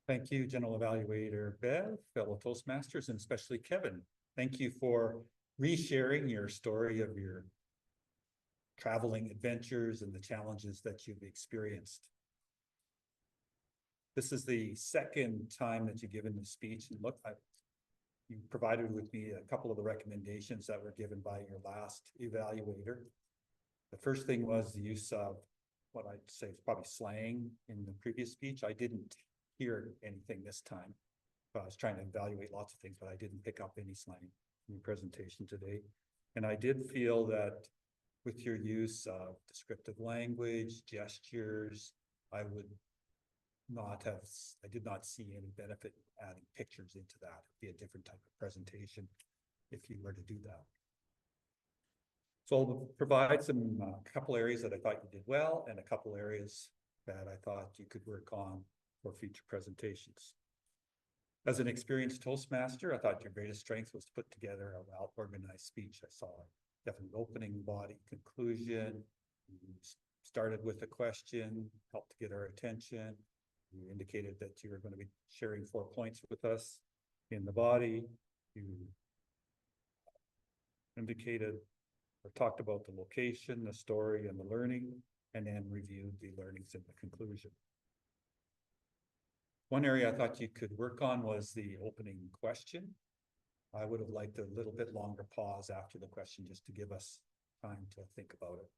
Thank you, General Evaluator Bev, fellow Toastmasters, and especially Kevin. Thank you for resharing your story of your traveling adventures and the challenges that you've experienced. This is the second time that you've given the speech, and look, you provided with me a couple of the recommendations that were given by your last evaluator. The first thing was the use of what I'd say is probably slang in the previous speech. I didn't hear anything this time. I was trying to evaluate lots of things, but I didn't pick up any slang in your presentation today. And I did feel that with your use of descriptive language, gestures, I did not see any benefit in adding pictures into that. It'd be a different type of presentation if you were to do that. So I'll provide some couple areas that I thought you did well and a couple areas that I thought you could work on for future presentations. As an experienced Toastmaster, I thought your greatest strength was to put together a well-organized speech. I saw definitely opening, body, conclusion. You started with a question, helped to get our attention. You indicated that you were going to be sharing 4 points with us in the body. You indicated or talked about the location, the story, and the learning, and then reviewed the learnings in the conclusion. One area I thought you could work on was the opening question. I would have liked a little bit longer pause after the question just to give us time to think about it.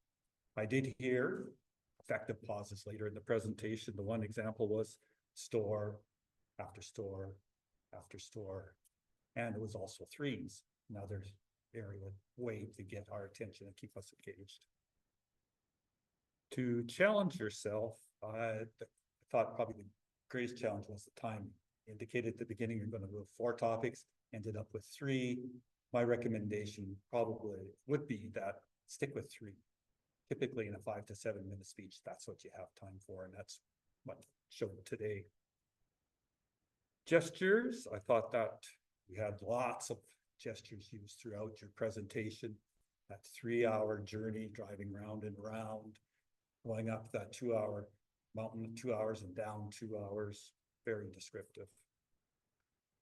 I did hear effective pauses later in the presentation. The one example was store after store after store, and it was also threes, another area way to get our attention and keep us engaged. To challenge yourself, I thought probably the greatest challenge was the timing. Indicated at the beginning you're going to go 4 topics, ended up with 3. My recommendation probably would be that stick with 3. Typically in a 5 to 7 minute speech, that's what you have time for, and that's what showed today. Gestures, I thought that we had lots of gestures used throughout your presentation. That 3-hour journey, driving round and round, going up that 2-hour mountain, 2 hours, and down 2 hours, very descriptive.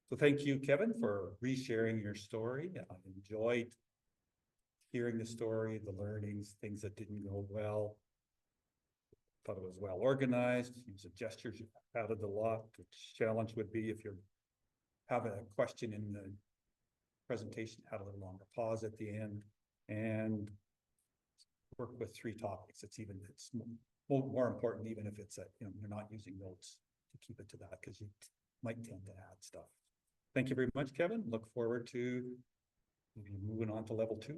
So thank you, Kevin, for resharing your story. I enjoyed hearing the story, the learnings, things that didn't go well. Thought it was well organized. Use of gestures, you added a lot. The challenge would be if you have a question in the presentation, add a little longer pause at the end, and work with 3 topics. It's more important, even if it's you're not using notes, to keep it to that, because you might tend to add stuff. Thank you very much, Kevin. Look forward to moving on to level 2,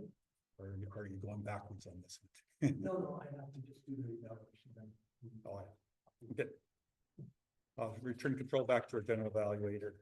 or are you going backwards on this one? No, I have to just do the evaluation then. Oh, yeah. Okay. I'll return control back to our general evaluator.